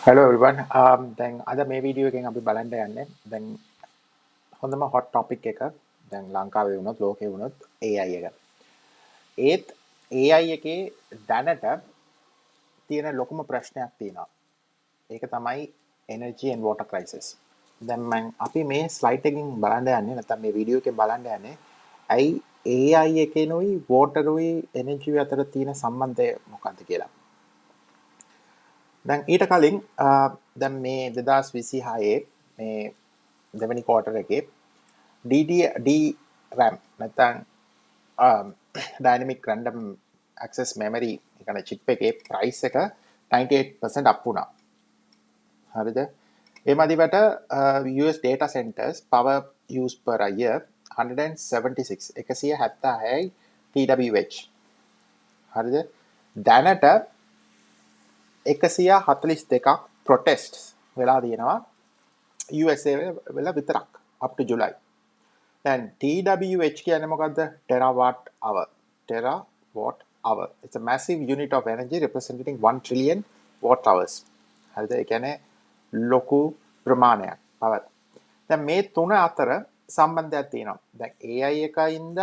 Hello everyone. දැන් අද මේ වීඩියෝ එකෙන් අපි බලන්න යන්නේ දැන් හොඳම hot topic එක දැන් ලංකාවේ වුණොත් ලෝකේ වුණොත් AI එක. ඒත් AI එකේ දැනට තියෙන ලොකුම ප්‍රශ්නයක් තියෙනවා. ඒක තමයි energy and water crisis. දැන් අපි මේ slide එකකින් බලන්න යන්නේ නැත්නම් මේ වීඩියෝ එකෙන් බලන්න යන්නේ ඇයි AI එකේනොයි water උයි energy අතර තියෙන සම්බන්ධය මොකක්ද කියලා. දැන් ඊට කලින් දැන් මේ 2026 මේ දෙවැනි ක්වෝටර් එකේ DRAM නැත්නම් dynamic random access memory එකන chip එකේ price එක 98% up වුණා. හරිද? ඒ මදිවට US data centers power use per year 176 TWh. හරිද? දැනට 142ක් ප්‍රොටෙස්ට්ස් වෙලා තියෙනවා USA වල විතරක් up to July. දැන් TWH කියන්නේ මොකද්ද? Terawatt hour. Terawatt hour. It's a massive unit of energy representing 1 trillion watt hours. හරිද? ඒ කියන්නේ ලොකු ප්‍රමාණයක් power. දැන් මේ තුන අතර සම්බන්ධයක් තියෙනවා. දැන් AI එකයින්ද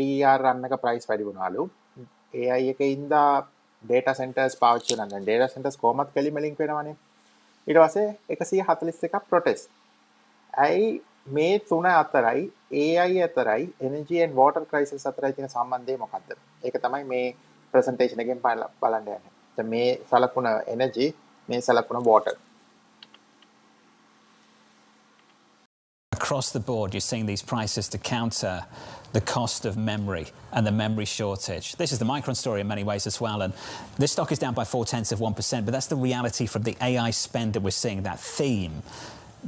DRAM එක price වැඩි වුණාලු. AI එකයින්ද data centers පාවිච්චි කරනවා. දැන් data centers කොහොමත් කෙලිම link වෙනවනේ. ඊට පස්සේ 141ක් protest. ඇයි මේ තුන අතරයි AI අතරයි energy and water crisis අතරයි තියෙන සම්බන්ධය මොකක්ද? ඒක තමයි මේ presentation එකෙන් බලන්න යන්නේ. දැන් මේ සලකුණ energy, මේ සලකුණ water. Across the board, you're seeing these prices to counter the cost of memory and the memory shortage. This is the Micron story in many ways as well. And this stock is down by 0.4%, but that's the reality from the AI spend that we're seeing, that theme,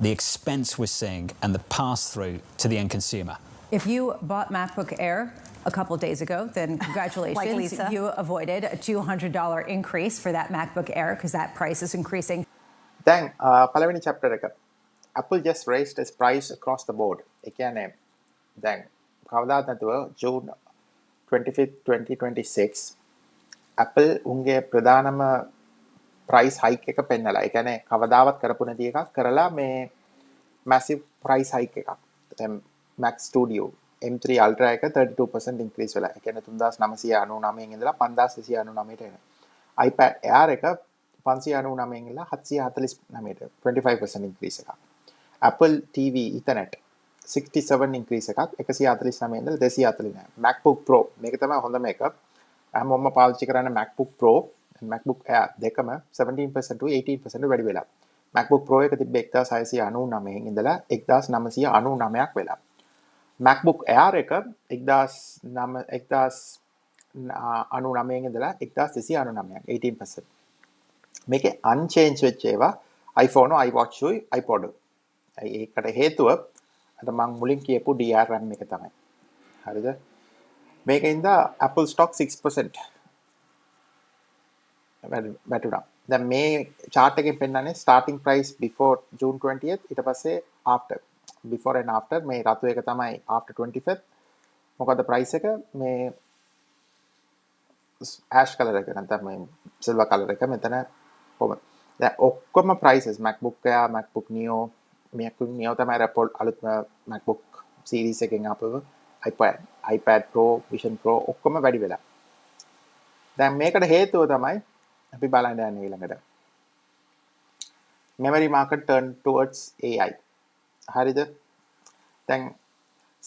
the expense we're seeing and the pass-through to the end consumer. If you bought MacBook Air a couple of days ago, then congratulations. Like Lisa. You avoided a $200 increase for that MacBook Air because that price is increasing. දැන් පළවෙනි chapter එක. Apple just raised its price across the board. ඒ කියන්නේ දැන් කවදාවත් නැතුව June 25th 2026 Apple උන්ගේ ප්‍රධානම price hike එක පෙන්නලා. ඒ කියන්නේ කවදාවත් කරපු නැති එකක් කරලා මේ massive price hike එකක්. දැන් Mac Studio M3 Ultra එක 32% increase වෙලා. ඒ කියන්නේ 3999 ඉඳලා 5299ට එනවා. iPad Air එක 599 ඉඳලා 749ට 25% increase එකක්. Apple TV Ethernet 67 increase එකක් 149 ඉඳලා 249. MacBook Pro මේක තමයි හොඳම එක. හැමෝම පාවිච්චි කරන්නේ MacBook Pro and MacBook Air දෙකම 17% to 18% වැඩි වෙලා. MacBook Pro එක තිබ්බේ 1699 ඉඳලා 1999ක් වෙලා. MacBook Air එක 1099 ඉඳලා 1299ක් 18%. මේකේ unchanged වෙච්ච ඒවා iPhone, iWatch, iPod. ඒකට හේතුව අර මම මුලින් කියපු DRAM එක තමයි. හරිද? මේකෙන්ද Apple stock 6% වැටුණා. දැන් මේ chart එකෙන් පෙන්නන්නේ starting price before June 20th ඊට පස්සේ after before and after මේ රතු එක තමයි after 25th. මොකද price එක මේ ash color එක නැත්නම් මේ silver color එක මෙතන කොහොමද? දැන් ඔක්කොම prices MacBook Air, MacBook Neo MacBook Neo තමයි Apple අලුත්ම MacBook series එකෙන් ආපුව iPad Pro, Vision Pro ඔක්කොම වැඩි වෙලා. දැන් මේකට හේතුව තමයි අපි බලන්න යන්නේ ඊළඟට. Memory market turn towards AI. හරිද? දැන්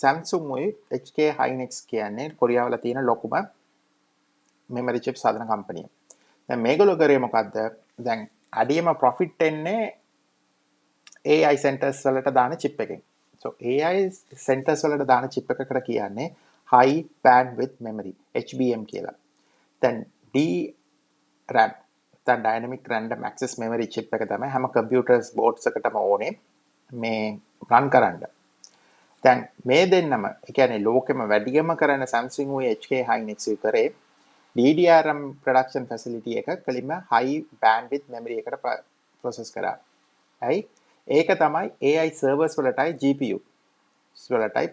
Samsung උයි HK Hynix කියන්නේ කොරියාවල තියෙන ලොකුම memory chip සාධන කම්පැනි. දැන් මේගොල්ලෝ කරේ මොකද්ද? දැන් අඩියම profit එන්නේ AI centers වලට දාන chip එකෙන්. So AI centers වලට දාන chip එකකට කියන්නේ high bandwidth memory HBM කියලා. දැන් DRAM දැන් dynamic random access memory chip එක තමයි හැම computers boards එකටම ඕනේ මේ run කරන්න. දැන් මේ දෙන්නම ඒ කියන්නේ ලෝකෙම වැඩිම කරන Samsung උයි HK Hynix උයි කරේ DDRM production facility එක කලින්ම high bandwidth memory එකට process කරා. ඇයි? ඒක තමයි AI servers වලටයි GPU වලටයි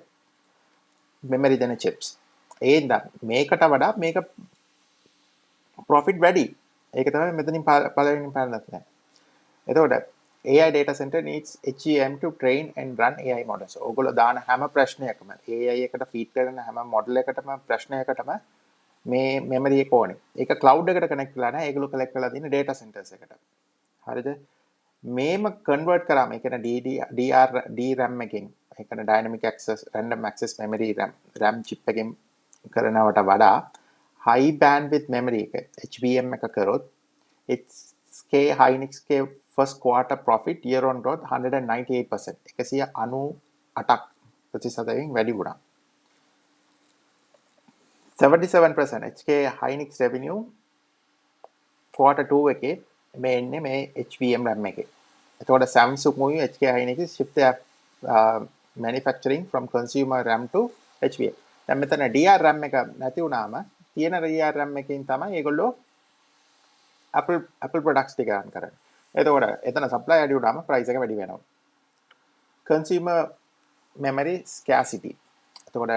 memory දෙන chips. ඒඳ මේකට වඩා මේක profit වැඩි. ඒක තමයි මෙතනින් පළවෙනි පාඩම. එතකොට AI data center needs HEM to train and run AI models. ඔයගොල්ලෝ දාන හැම ප්‍රශ්නයකම AI එකට ෆීඩ් කරන හැම මොඩල් එකටම ප්‍රශ්නයකටම මේ මෙමරි එක ඕනේ. ඒක cloud එකට connect වෙලා නැහැ. ඒගොල්ලෝ collect කරලා තියෙන data centers එකට. හරිද? මේම convert කරාම ඒ කියන්නේ DRAM එකෙන් ඒ කියන්නේ dynamic access random access memory RAM chip එකෙන් කරනවට වඩා high bandwidth memory එක HBM එක කරොත් its Hynix first quarter profit year on growth 198%. 198ක් ප්‍රතිශතයෙන් වැඩි වුණා. 77% HK Hynix revenue quarter 2 එකේ මේ එන්නේ මේ HBM RAM එකේ. එතකොට Samsung උයි HK Hynix shift their manufacturing from consumer RAM to HBM. දැන් මෙතන DRAM එක නැති වුණාම තියෙන DRAM එකකින් තමයි ඒගොල්ලෝ Apple products ටික ගන්න කරන්නේ. එතකොට එතන supply අඩු වුණාම price එක වැඩි වෙනවා. Consumer memory scarcity. එතකොට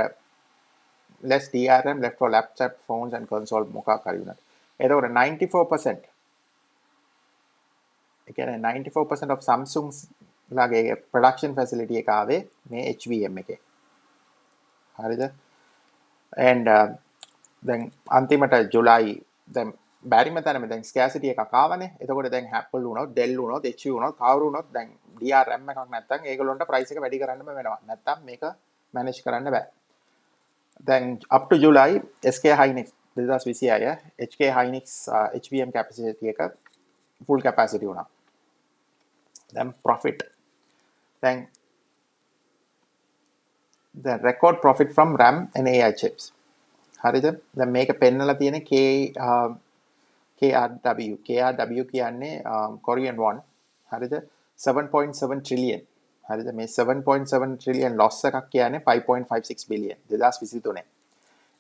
less DRAM left for laptop, phones and console මොකක් හරි වුණා. එතකොට 94%. ඒ කියන්නේ 94% of Samsung ලාගේ production facility එක ආවේ මේ HBM එකේ. හරිද? and දැන් අන්තිමට ජුලයි දැන් බැරිම තැනම දැන් ස්කෑසිටි එකක් ආවනේ. එතකොට දැන් Apple වුණොත්, Dell වුණොත්, HP වුණොත්, කවුරු වුණොත් දැන් DRAM එකක් නැත්තම් ඒගොල්ලන්ට price එක වැඩි කරන්නම වෙනවා. නැත්තම් මේක manage කරන්න බෑ. then up to July SK Hynix 2026 HK Hynix HBM capacity එක full capacity වුණා. then profit then the record profit from RAM and AI chips. හරිද? දැන් මේක පෙන්නලා තියෙන KRW කියන්නේ Korean won. හරිද? 7.7 trillion. හරිද? මේ 7.7 trillion loss එකක් කියන්නේ 5.56 billion 2023.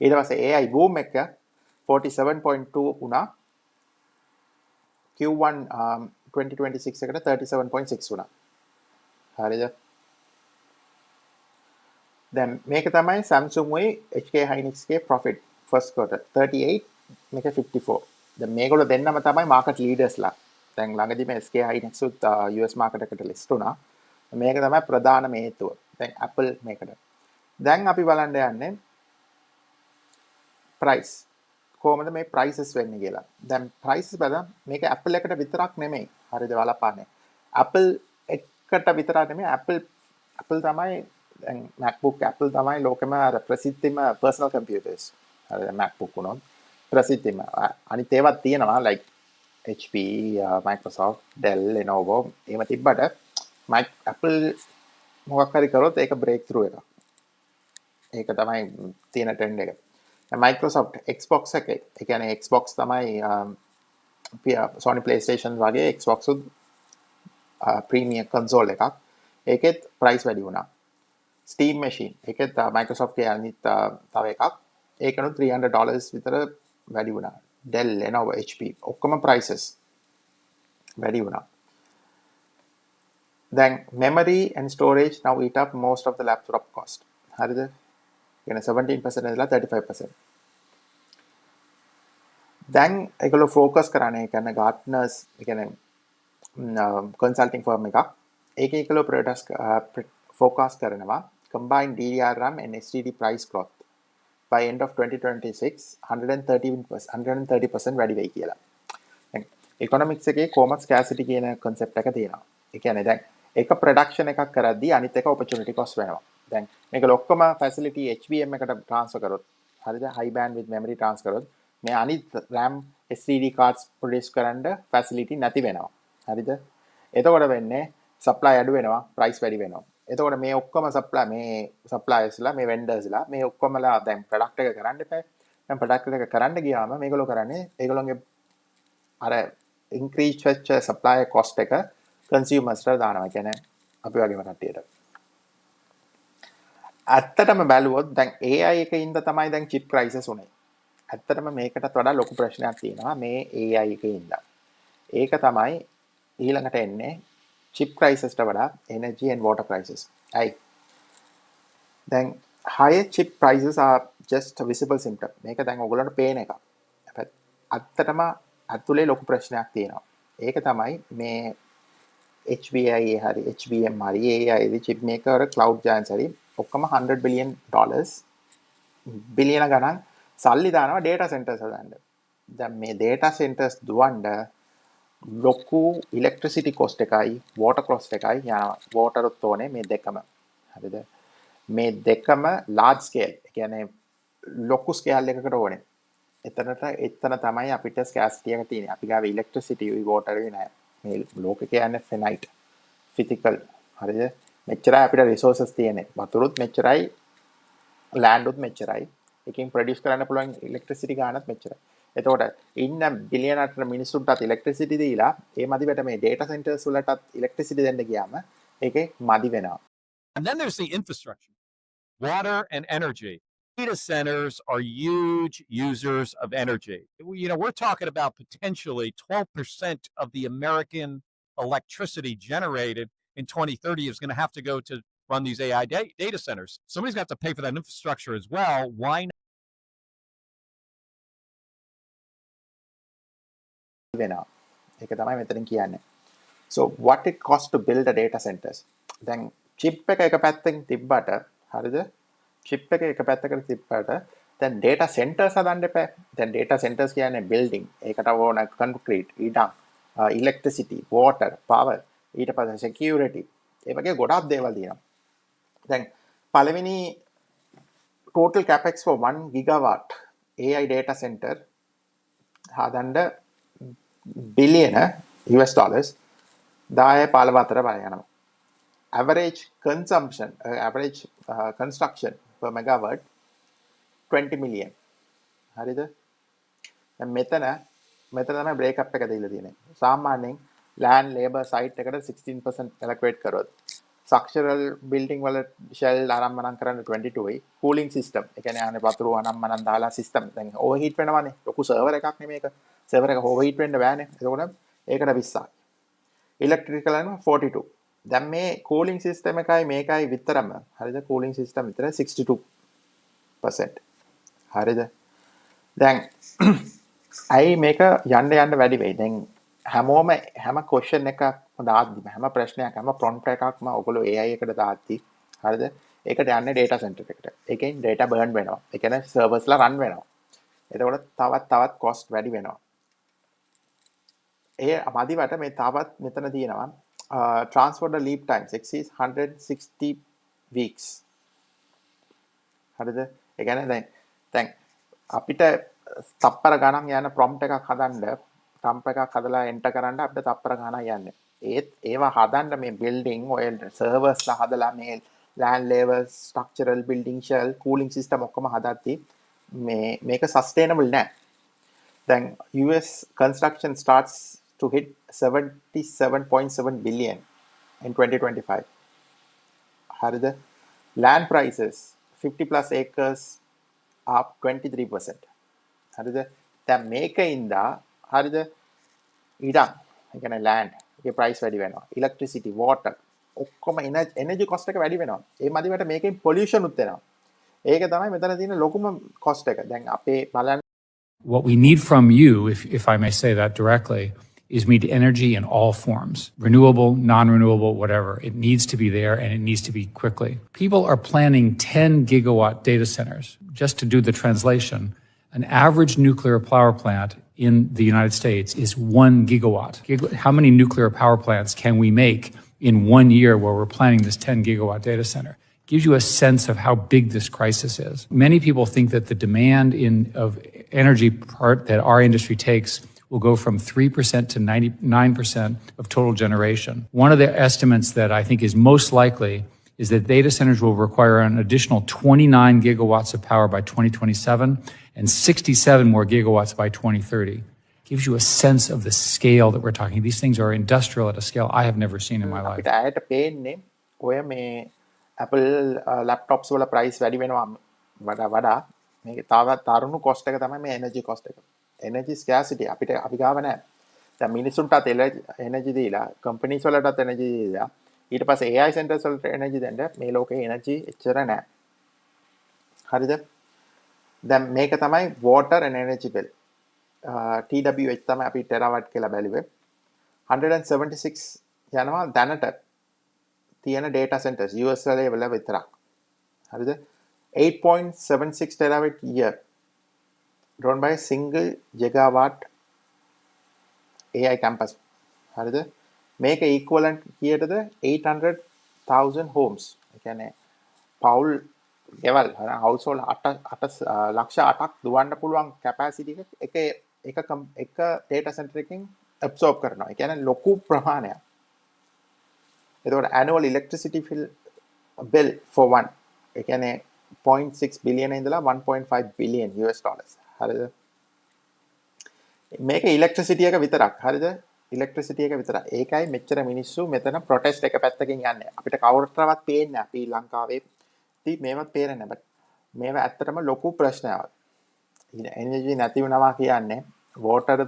ඊට පස්සේ AI boom එක 47.2 වුණා. Q1 2026 එකට 37.6 වුණා. හරිද? දැන් මේක තමයි Samsung උයි HK Hynix ගේ profit first quarter 38 මේක 54. දැන් මේගොල්ලෝ දෙන්නම තමයි market leaders ලා. දැන් ළඟදී මේ SK Hynix උත් US market එකට list වුණා. මේක තමයි ප්‍රධානම හේතුව. දැන් Apple මේකට. දැන් අපි බලන්න යන්නේ price. කොහොමද මේ prices වෙන්නේ කියලා. දැන් prices බලන්න මේක Apple එකට විතරක් නෙමෙයි. හරිද බලපාන්නේ. Apple එකට විතරක් නෙමෙයි Apple තමයි දැන් MacBook Apple තමයි ලෝකෙම ප්‍රසිද්ධම personal computers. හරිද MacBook උනොත් ප්‍රසිද්ධම අනිත් ඒවත් තියෙනවා like HP, Microsoft, Dell, Lenovo එහෙම තිබ්බට Apple මොකක් හරි කරොත් ඒක break through එකක්. ඒක තමයි තියෙන trend එක. Microsoft Xbox එකේ ඒ කියන්නේ Xbox තමයි Sony PlayStation වගේ Xbox උත් premium console එකක්. ඒකෙත් price වැඩි වුණා. Steam machine ඒකෙත් Microsoft ගේ අනිත් තව එකක් ඒකනොත් $300 විතර වැඩි වුණා. Dell, Lenovo, HP ඔක්කොම prices වැඩි වුණා. then memory and storage now eat up most of the laptop cost. හරිද? කියන්නේ 17% ඉඳලා 35%. දැන් ඒගොල්ලෝ focus කරන්නේ කියන්නේ Gartner's කියන්නේ consulting firm එකක්. ඒකේ ඒගොල්ලෝ products focus කරනවා combined DRAM and HDD price growth by end of 2026 130% වැඩි වෙයි කියලා. දැන් economics එකේ කොහොමද scarcity කියන concept එක තියෙනවා. ඒ කියන්නේ දැන් එක production එකක් කරද්දී අනිත් එක opportunity cost වෙනවා. දැන් මේක ඔක්කොම facility HBM එකට transfer කරොත් හරිද high bandwidth memory transfer කරොත් මේ අනිත් RAM HDD cards produce කරන්න facility නැති වෙනවා. හරිද? එතකොට වෙන්නේ supply අඩු වෙනවා price වැඩි වෙනවා. එතකොට මේ ඔක්කොම suppliersලා මේ vendorsලා මේ ඔක්කොමලා දැන් product එක කරන්න එපා. දැන් product එක කරන්න ගියාම මේගොල්ලෝ කරන්නේ ඒගොල්ලෝගේ අර increase වෙච්ච supply cost එක consumersලා දානවා. කියන්නේ අපි වගේම කට්ටියට. ඇත්තටම බැලුවොත් දැන් AI එකකින්ද තමයි දැන් chip crisis උනේ. ඇත්තටම මේකටත් වඩා ලොකු ප්‍රශ්නයක් තියෙනවා මේ AI එකකින්ද. ඒක තමයි ඊළඟට එන්නේ chip crisis ට වඩා energy and water crisis. Then higher chip prices are just a visible symptom. මේක දැන් ඔයගොල්ලන්ට පේන එකක්. ඇත්තටම අතුලේ ලොකු ප්‍රශ්නයක් තියෙනවා. ඒක තමයි මේ HBI හරි HBM හරි AI chip maker cloud giants හරි ඔක්කොම $100 billion බිලියන ගණන් සල්ලි දානවා data centers හදන්න. දැන් මේ data centers දුවන්න ලොකු electricity cost එකයි water cost එකයි යනවා. water උත් ඕනේ මේ දෙකම. හරිද? මේ දෙකම large scale. ඒ කියන්නේ ලොකු scale එකකට ඕනේ. එතන තමයි අපිට scarcity එක තියෙන්නේ. අපි ගාව electricity water නෑ. මේ ලෝකේ කියන්නේ finite physical. හරිද? මෙච්චරයි අපිට resources තියෙන්නේ. වතුරුත් මෙච්චරයි land උත් මෙච්චරයි. එකකින් produce කරන්න පුළුවන් electricity ගානත් මෙච්චරයි. එතකොට ඉන්න බිලියන 8 මිනිස්සුන්ටත් electricity දීලා ඒ මදිවට මේ data centers වලටත් electricity දෙන්න ගියාම ඒකේ මදි වෙනවා. And then there's the infrastructure, water and energy. Data centers are huge users of energy. You know, we're talking about potentially 12% of the American electricity generated in 2030 is going to have to go to run these AI data centers. Somebody's got to pay for that infrastructure as well. Why not? වෙනවා. ඒක තමයි මෙතනින් කියන්නේ. So what it costs to build a data centers. දැන් chip එක පැත්තකින් තිබ්බට හරිද? chip එක පැත්තකට තිබ්බට දැන් data centers හදන්න එපා. දැන් data centers කියන්නේ building. ඒකට ඕන concrete, ඉඩම්, electricity, water, power, ඊට පස්සේ security. ඒ වගේ ගොඩක් දේවල් තියෙනවා. දැන් පළවෙනි total capex for 1 gigawatt AI data center හදන්න billion US dollars 10-15 අතර යනවා. Average consumption, average construction per megawatt 20 million. හරිද? දැන් මෙතන තමයි break up එක දීලා තියෙන්නේ. සාමාන්‍යයෙන් land labor site එකට 16% allocate කරොත් structural building වල shell ආරම්භණම් කරන්න 22යි. cooling system ඒ කියන්නේ අනේ වතුර අනම්මනම් දාලා system දැන් overheat වෙනවනේ. ලොකු server එකක් නෙමෙයි මේක. server එක overheat වෙන්න බෑනේ. ඒකෝන ඒකට 20යි. electrical එක 42. දැන් මේ cooling system එකයි මේකයි විතරම හරිද? cooling system විතර 62%. හරිද? දැන් අයි මේක යන්න වැඩි වෙයි. දැන් හැම question එකක් දාද්දි හැම ප්‍රශ්නයක් හැම prompt එකක්ම ඔයගොල්ලෝ AI එකට දාද්දි හරිද? ඒකට යන්නේ data center එකට. ඒකෙන් data burn වෙනවා. ඒ කියන්නේ servers ලා run වෙනවා. එතකොට තවත් cost වැඩි වෙනවා. ඒ මදිවට මේ තවත් මෙතන තියෙනවා transfer the lead times exceeds 160 weeks. හරිද? ඒ කියන්නේ දැන් අපිට තප්පර ගණන් යන prompt එකක් හදන්න prompt එකක් හදලා enter කරන්න අපිට තප්පර ගණන් යන්නේ. ඒවා හදන්න මේ building ඔය servers ලා හදලා මේ land levels structural building shell cooling system ඔක්කොම හදද්දි මේක sustainable නෑ. Then US construction starts to hit 77.7 billion in 2025. හරිද? Land prices 50 plus acres up 23%. හරිද? දැන් මේකින්දා හරිද? ඉඩම් ඒ කියන්නේ land එකේ price වැඩි වෙනවා. electricity water ඔක්කොම energy cost එක වැඩි වෙනවා. ඒ මදිවට මේකෙන් pollution උත් වෙනවා. ඒක තමයි මෙතන තියෙන ලොකුම cost එක. දැන් අපේ බලන්න What we need from you, if I may say that directly, is we need energy in all forms, renewable, non-renewable, whatever. It needs to be there and it needs to be quickly. People are planning 10 gigawatt data centers. Just to do the translation, an average nuclear power plant in the United States is 1 gigawatt. How many nuclear power plants can we make in 1 year where we're planning this 10 gigawatt data center? Gives you a sense of how big this crisis is. Many people think that the demand of energy part that our industry takes will go from 3% to 99% of total generation. One of the estimates that I think is most likely is that data centers will require an additional 29 gigawatts of power by 2027 and 67 more gigawatts by 2030. Gives you a sense of the scale that we're talking. These things are industrial at a scale I have never seen in my life. අපිට පේන්නේ ඔය මේ Apple laptops වල price වැඩි වෙනවා වඩා මේක තවත් තරුණු cost එක තමයි මේ energy cost එක. energy scarcity අපි ගාව නැහැ. දැන් මිනිසුන්ටත් energy දීලා companies වලටත් energy දීලා ඊට පස්සේ AI centers වලට energy දෙන්න මේ ලෝකේ energy එච්චර නැහැ. හරිද? දැන් මේක තමයි water and energy bill. TWH තමයි අපි terawatt කියලා බැලුවේ. 176 යනවා දැනට තියෙන data centers US වල විතරක්. හරිද? 8.76 terawatt year run by a single gigawatt AI campus. හරිද? මේක equivalent කීයටද 800,000 homes. ඒ කියන්නේ පවුල් ගෙවල් household 8 ලක්ෂ 8ක් දුවන්න පුළුවන් capacity එක එක data center එකකින් absorb කරනවා. ඒ කියන්නේ ලොකු ප්‍රමාණයක්. එතකොට annual electricity bill for one ඒ කියන්නේ 0.6 billion ඉඳලා 1.5 billion US dollars. හරිද? මේක electricity එක විතරක්. හරිද? electricity එක විතරක්. ඒකයි මෙච්චර මිනිස්සු මෙතන protest එක පැත්තකින් යන්නේ. අපිට කවුරුටවත් පේන්නේ නැහැ. අපි ලංකාවේ ඉතින් මේවත් පේන්නේ නැහැ. මේවා ඇත්තටම ලොකු ප්‍රශ්නයක්. energy නැති වෙනවා කියන්නේ water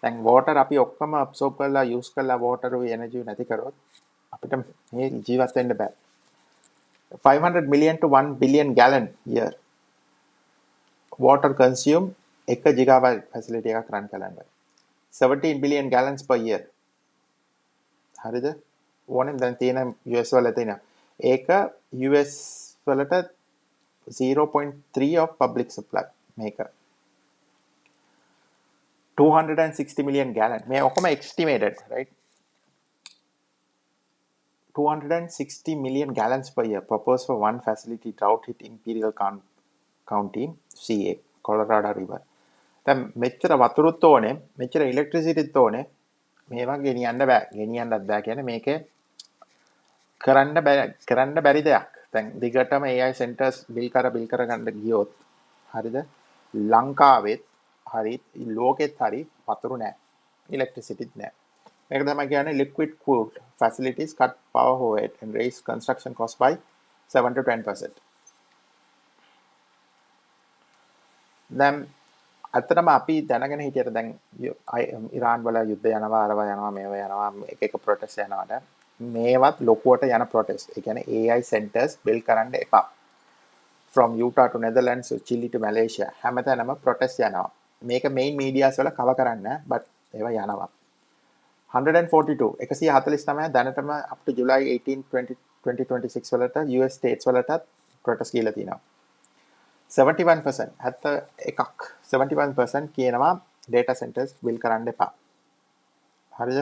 දැන් water අපි ඔක්කොම absorb කරලා use කරලා water උයි energy නැති කරොත් අපිට මේ ජීවත් වෙන්න බෑ. 500 million to 1 billion gallon year water consume එක gigawatt facility එකක් run කරන්න. 17 billion gallons per year. හරිද? ඕනෙන් දැන් තියෙන US වල තියෙන. ඒක US වලට 0.3 of public supply මේක. 260 million gallon. මේ ඔක්කොම estimated, right? 260 million gallons per year proposed for one facility drought hit Imperial County, CA, Colorado River. දැන් මෙච්චර වතුරුත් ඕනේ, මෙච්චර ඉලෙක්ට්‍රිසිටිත් ඕනේ. මේවා ගෙනියන්න බෑ. ගෙනියන්නත් බෑ කියන්නේ මේකේ කරන්න බැරි දෙයක්. දැන් දිගටම AI centers බිල් කර ගන්න ගියොත් හරිද? ලංකාවෙත් හරි ලෝකෙත් හරි වතුරු නැහැ. ඉලෙක්ට්‍රිසිටිත් නැහැ. මේක තමයි කියන්නේ liquid cooled facilities cut power overhead and raise construction cost by 7 to 10%. දැන් අතරම අපි දැනගෙන හිටියට දැන් ඉරාන් වල යුද්ධ යනවා අරවා යනවා මේවා යනවා එක ප්‍රොටෙස්ට් යනවාට මේවත් ලොකුවට යන ප්‍රොටෙස්ට්. ඒ කියන්නේ AI centers build කරන්න එපා. From Utah to Netherlands to Chile to Malaysia හැමතැනම ප්‍රොටෙස්ට් යනවා. මේක main medias වල cover කරන්න but ඒවා යනවා. 142 149 දැනටම up to July 18 2026 වලට US states වලටත් ප්‍රොටෙස්ට් කියලා තියෙනවා. 71% කියනවා data centers build කරන්න එපා. හරිද?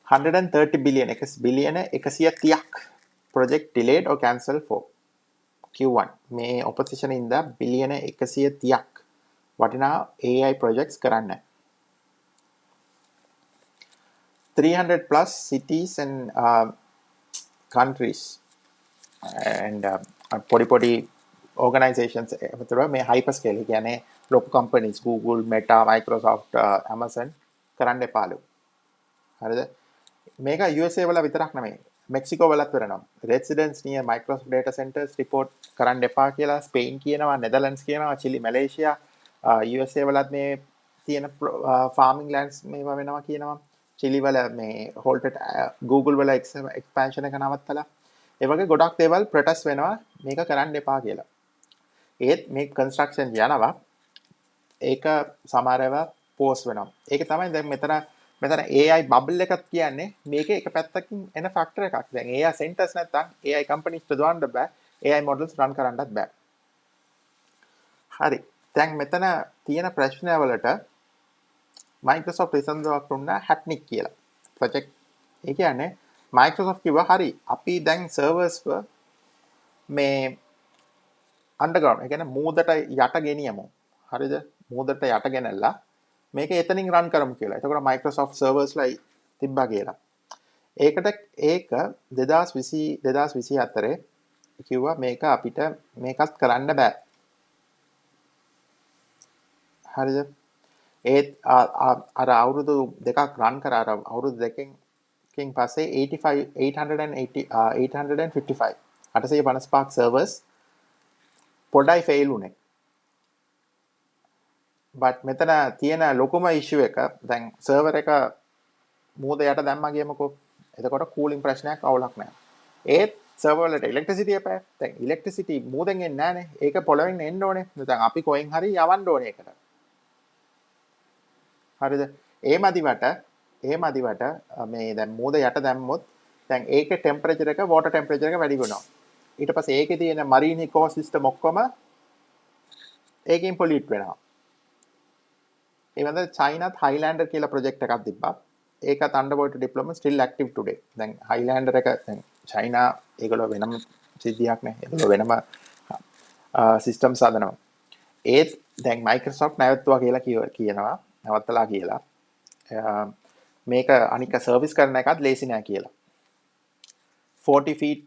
130 billion බිලියන 130ක් project delayed or cancelled for Q1 මේ opposition ඉඳලා බිලියන 130ක් වටිනා AI projects කරන්න. 300 plus cities and countries and පොඩි organizations විතර මේ hyperscale කියන්නේ ලොකු companies Google, Meta, Microsoft, Amazon කරන්න එපාලු. හරිද? මේක USA වල විතරක් නෙමෙයි. මෙක්සිකෝ වලත් වෙනවා. Residents near Microsoft data centers report කරන්න එපා කියලා ස්පේන් කියනවා, නෙදර්ලන්ඩ්ස් කියනවා, චිලි, මැලේසියා, USA වලත් මේ තියෙන farming lands මේවා වෙනවා කියනවා. චිලි වල මේ හෝල්ටඩ් Google වල expansion එක නවත්තලා ඒ වගේ ගොඩක් දේවල් ප්‍රොටෙස්ට් වෙනවා මේක කරන්න එපා කියලා. ඒත් මේ construction යනවා ඒක සමහරව පෝස්ට් වෙනවා. ඒක තමයි දැන් මෙතන AI bubble එකක් කියන්නේ මේක එක පැත්තකින් එන ෆැක්ටර් එකක්. දැන් AI centers නැත්තම් AI companies ප්‍රදාන්න බෑ. AI models run කරන්නත් බෑ. හරි. දැන් මෙතන තියෙන ප්‍රශ්න වලට Microsoft විසඳුමක් දුන්නා Hatnik කියලා. project ඒ කියන්නේ Microsoft කිව්වා හරි අපි දැන් servers මේ underground ඒ කියන්නේ මූදට යට ගෙනියමු. හරිද? මූදට යට ගෙනල්ලා මේක එතනින් රන් කරමු කියලා. එතකොට Microsoft servers ලා තිබ්බා කියලා. ඒක 2024 කිව්වා මේක අපිට මේකත් කරන්න බෑ. හරිද? ඒත් අර අවුරුදු දෙකක් රන් කරා අර අවුරුදු දෙකකින් පස්සේ 855 servers පොඩයි ෆේල් වුණේ. but මෙතන තියෙන ලොකුම issue එක දැන් server එක මූද යට දැම්මා කියමුකෝ. එතකොට cooling ප්‍රශ්නයක් අවුලක් නැහැ. ඒත් server වලට electricity එපා. දැන් electricity මූදෙන් එන්නේ නැහනේ. ඒක පොළවෙන් එන්න ඕනේ. දැන් අපි කොහෙන් හරි යවන්න ඕනේ ඒකට. හරිද? ඒ මදිවට ඒ මදිවට මේ දැන් මූද යට දැම්මොත් දැන් ඒකේ ටෙම්පරේචර් එක වෝටර් ටෙම්පරේචර් එක වැඩි වෙනවා. ඊට පස්සේ ඒකේ තියෙන මරීන් ඉකෝසිස්ටම් ඔක්කොම ඒකෙන් පොලියුට් වෙනවා. ඒ වන්ද චයිනාත් හයිලෑන්ඩර් කියලා ප්‍රොජෙක්ට් එකක් තිබ්බා. ඒකත් අන්ඩර්වෝටර් ඩිප්ලොමා ස්ටිල් ඇක්ටිව් ටුඩේ. දැන් හයිලෑන්ඩර් එක දැන් චයිනා ඒගොල්ලෝ වෙනම සිද්ධියක් නේ. ඒගොල්ලෝ වෙනම සිස්ටම්ස් හදනවා. ඒත් දැන් මයික්‍රොසොෆ්ට් නැවතුවා කියලා කියනවා. නැවත්තලා කියලා. මේක අනික සර්විස් කරන එකත් ලේසි නෑ කියලා. 40 feet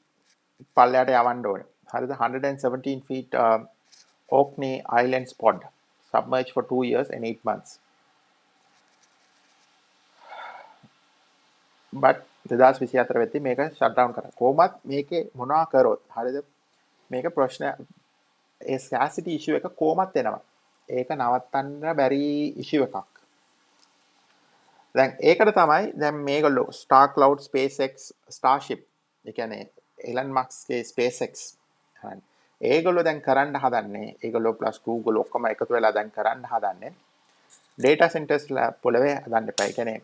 පල්ලයට යවන්න ඕනේ. හරිද? 117 feet Orkney Islands pod submerged for 2 years and 8 months. but 2024 වෙද්දී මේක shut down කරා. කොහොමත් මේකේ මොනවා කරොත් හරිද? මේක ප්‍රශ්න ඒ scarcity issue එක කොහොමත් එනවා. ඒක නවත්තන්න බැරි issue එකක්. දැන් ඒකට තමයි දැන් මේගොල්ලෝ Star Cloud SpaceX Starship ඒ කියන්නේ Elon Muskගේ SpaceX හරි. ඒගොල්ලෝ දැන් කරන්න හදන්නේ ඒගොල්ලෝ plus Google ඔක්කොම එකතු වෙලා දැන් කරන්න හදන්නේ data centers පොළවේ හදන්න එපා. ඒ කියන්නේ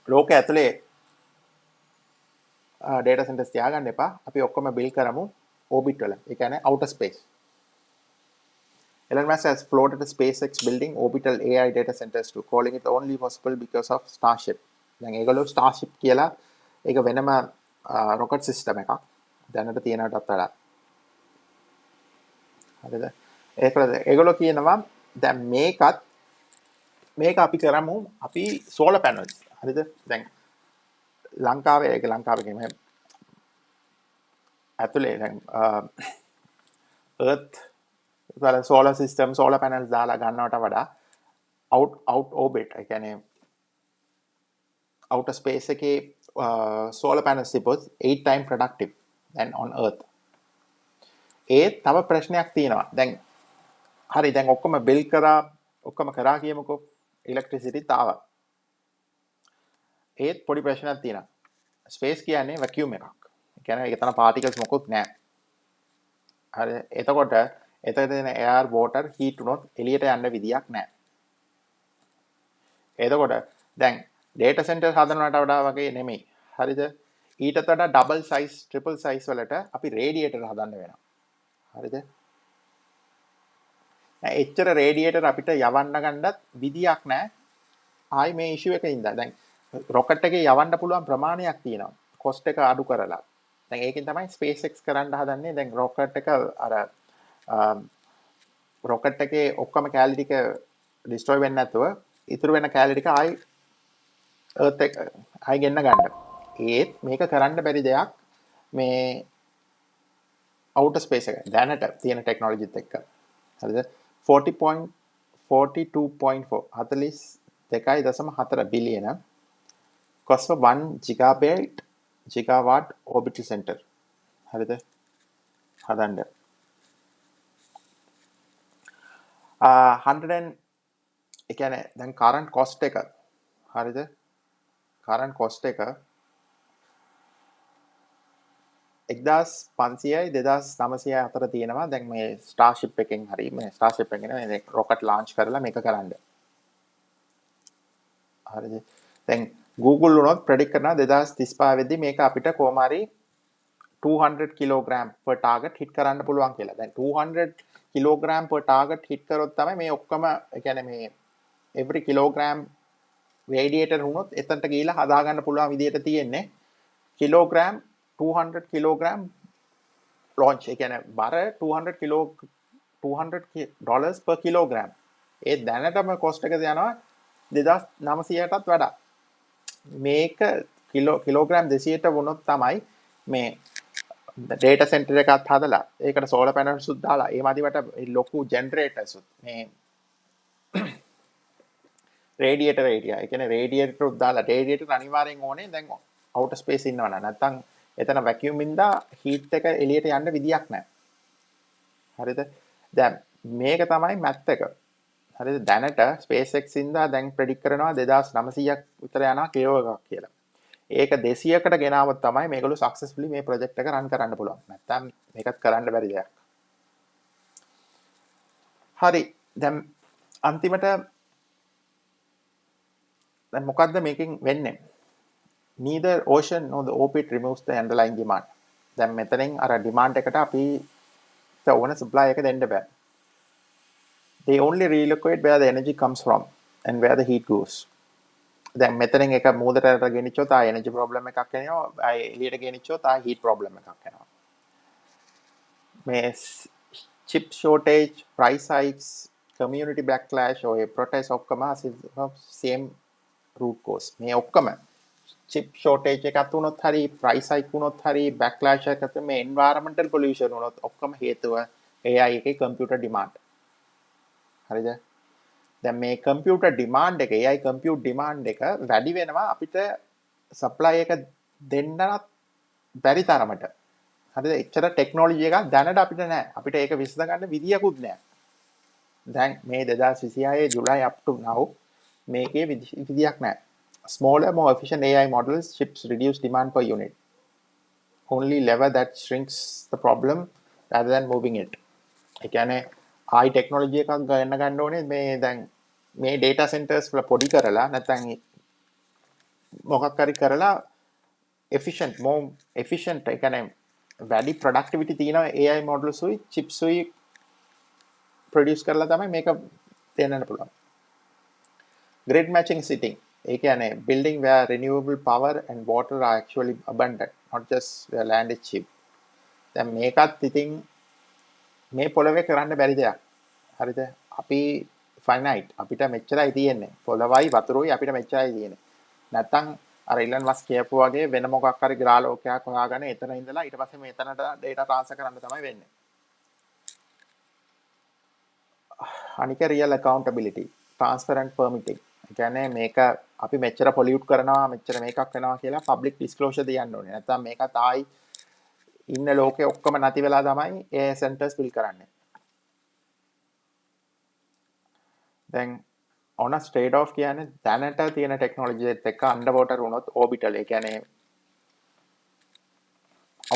ලෝකය ඇතුලේ data centers තියාගන්න එපා. අපි ඔක්කොම build කරමු orbit වල. ඒ කියන්නේ outer space. Elon Musk has floated a SpaceX building orbital AI data centers too, calling it only possible because of Starship. දැන් ඒගොල්ලෝ Starship කියලා ඒක වෙනම rocket system එකක්. දැනට තියෙනටත් වඩා. හරිද? ඒගොල්ලෝ කියනවා දැන් මේක අපි කරමු අපි solar panels. හරිද? දැන් ලංකාවේ ඒක ලංකාවේ කියන්නේ ඇතුලේ දැන් earth solar system solar panels දාලා ගන්නවට වඩා out orbit ඒ කියන්නේ outer space එකේ solar panels තිබොත් 8 times productive than on earth. ඒ තව ප්‍රශ්නයක් තියෙනවා. දැන් හරි දැන් ඔක්කොම build කරා කියමුකෝ electricity තාවා. ඒත් පොඩි ප්‍රශ්නයක් තියෙනවා. space කියන්නේ vacuum එකක්. ඒ කියන්නේ ඒක තන particles මොකුත් නැහැ. හරි එතකොට එතන තියෙන air water heat උනොත් එළියට යන්න විදියක් නැහැ. එතකොට දැන් data center හදනවට වඩා වගේ නෙමෙයි. හරිද? ඊටත් වඩා double size triple size වලට අපි radiator හදන්න වෙනවා. හරිද? එච්චර radiator අපිට යවන්න ගන්නත් විදියක් නැහැ. ආයි මේ issue එකේ ඉඳලා දැන් rocket එකේ යවන්න පුළුවන් ප්‍රමාණයක් තියෙනවා. cost එක අඩු කරලා. දැන් ඒකෙන් තමයි SpaceX කරන්න හදන්නේ. දැන් rocket එක අර rocket එකේ ඔක්කොම කැලරි ටික destroy වෙන්නේ නැතුව ඉතුරු වෙන කැලරි ටික ආයි earth එක ආයි ගෙන්න ගන්න. ඒත් මේක කරන්න බැරි දෙයක් මේ outer space එක. දැනට තියෙන technology එක්ක. හරිද? 42.4 42.4 බිලියන cost for 1 gigawatt orbital center. හරිද? හදන්න 100 ඒ කියන්නේ දැන් current cost එක හරිද? current cost එක 1500යි 2900යි අතර තියෙනවා. දැන් මේ Starship එකෙන් හරි මේ Starship එකෙන් මේ rocket launch කරලා මේක කරන්න. හරිද? දැන් Google උනොත් predict කරනවා 2035 වෙද්දී මේක අපිට කොහොම හරි 200 kilogram per target hit කරන්න පුළුවන් කියලා. දැන් 200 kilogram per target hit කරොත් තමයි මේ ඔක්කොම ඒ කියන්නේ මේ every kilogram radiator වුණොත් එතනට ගිහිලා හදා ගන්න පුළුවන් විදියට තියෙන්නේ kilogram 200 kilogram launch ඒ කියන්නේ බර 200 dollars per kilogram. ඒ දැනටම cost එක යනවා 2900ටත් වඩා. මේක kilogram 200ට වුණොත් තමයි මේ data center එකත් හදලා ඒකට solar panels උත් දාලා ඒ මදිවට ලොකු generators උත් මේ radiator area ඒ කියන්නේ radiator උත් දාලා radiator අනිවාර්යෙන් ඕනේ දැන් outer space ඉන්නවනම් නැත්තම් එතන vacuum ඉඳලා heat එක එළියට යන්න විදියක් නැහැ. හරිද? දැන් මේක තමයි math එක. හරිද? දැනට SpaceX ඉඳලා දැන් predict කරනවා 2900ක් විතර යනවා කිලෝ එකක් කියලා. ඒක 200කට ගෙනාවොත් තමයි මේගොල්ලෝ successfully මේ project එක run කරන්න පුළුවන්. නැත්තම් මේකත් කරන්න බැරි දෙයක්. හරි. දැන් අන්තිමට දැන් මොකද්ද මේකෙන් වෙන්නේ? Neither ocean nor the orbit removes the underlying demand. දැන් මෙතනින් අර demand එකට අපි ඕන supply එක දෙන්න බෑ. They only relocate where the energy comes from and where the heat goes. දැන් මෙතනින් එක මූදට ගෙනිච්චොත් ආ energy problem එකක් එනවා. ආ එළියට ගෙනිච්චොත් ආ heat problem එකක් එනවා. මේ chip shortage, price hikes, community backlash or protest ඔක්කොම same root cause. මේ ඔක්කොම chip shortage එකක් වුණොත් හරි price hike වුණොත් හරි backlash එකක් මේ environmental pollution වුණොත් ඔක්කොම හේතුව AI එකේ computer demand. හරිද? දැන් මේ computer demand එක AI compute demand එක වැඩි වෙනවා අපිට supply එක දෙන්නත් බැරි තරමට. හරිද? එච්චර ටෙක්නොලොජි එකක් දැනට අපිට නැහැ. අපිට ඒක විසඳ ගන්න විදියකුත් නැහැ. දැන් මේ 2026 July up to now මේකේ විදියක් නැහැ. Smaller, more efficient AI models chips reduce demand per unit. Only lever that shrinks the problem rather than moving it. ඒ කියන්නේ high technology එකක් ගන්න ඕනේ මේ දැන් මේ data centers වල පොඩි කරලා නැත්නම් මොකක් හරි කරලා efficient, more efficient ඒ කියන්නේ වැඩි productivity තියෙන AI models උයි chips උයි produce කරලා තමයි මේක දෙන්නට පුළුවන්. Grid matching sitting. ඒ කියන්නේ building where renewable power and water are actually abundant, not just where land is cheap. දැන් මේකත් ඉතින් මේ පොළවේ කරන්න බැරි දෙයක්. හරිද? අපි finite. අපිට මෙච්චරයි තියෙන්නේ. පොළවයි වතුරයි අපිට මෙච්චරයි තියෙන්නේ. නැත්තම් අර ඉලන් මස්ක් කියපු වගේ වෙන මොකක් හරි ග්‍රහලෝකයක් හොයාගෙන එතන ඉඳලා ඊට පස්සේ මෙතනට data transfer කරන්න තමයි වෙන්නේ. අනික real accountability, transparent permitting. ඒ කියන්නේ මේක අපි මෙච්චර pollute කරනවා මෙච්චර මේකක් වෙනවා කියලා public disclosure දෙන්න ඕනේ. නැත්නම් මේක තායි ඉන්න ලෝකේ ඔක්කොම නැති වෙලා තමයි ඒ centers build කරන්නේ. දැන් honest trade off කියන්නේ දැනට තියෙන technology එකත් එක්ක underwater වුණොත් orbital ඒ කියන්නේ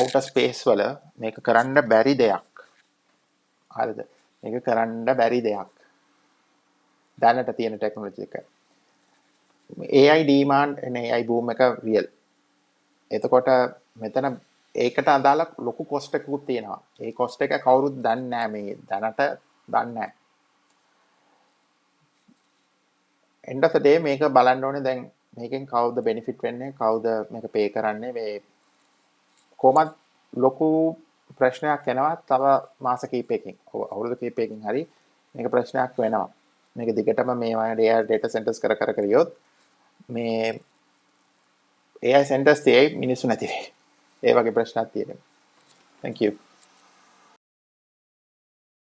outer space වල මේක කරන්න බැරි දෙයක්. හරිද? මේක කරන්න බැරි දෙයක්. දැනට තියෙන technology එක. AI demand and AI boom එක real. එතකොට මෙතන ඒකට අදාළ ලොකු cost එකකුත් තියෙනවා. ඒ cost එක කවුරුත් දන්නේ නැහැ මේ දැනට දන්නේ නැහැ. end of the day මේක බලන්න ඕනේ දැන් මේකෙන් කවුද benefit වෙන්නේ කවුද මේක pay කරන්නේ මේ කොහොමද ලොකු ප්‍රශ්නයක් එනවා තව මාස කිහිපයකින් අවුරුදු කිහිපයකින් හරි මේක ප්‍රශ්නයක් වෙනවා. මේක දිගටම මේ වගේ data centers කර ගියොත් මේ AI centers තියේ මිනිස්සු නැති වෙයි. ඒ වගේ ප්‍රශ්නක් තියෙනවා. Thank you.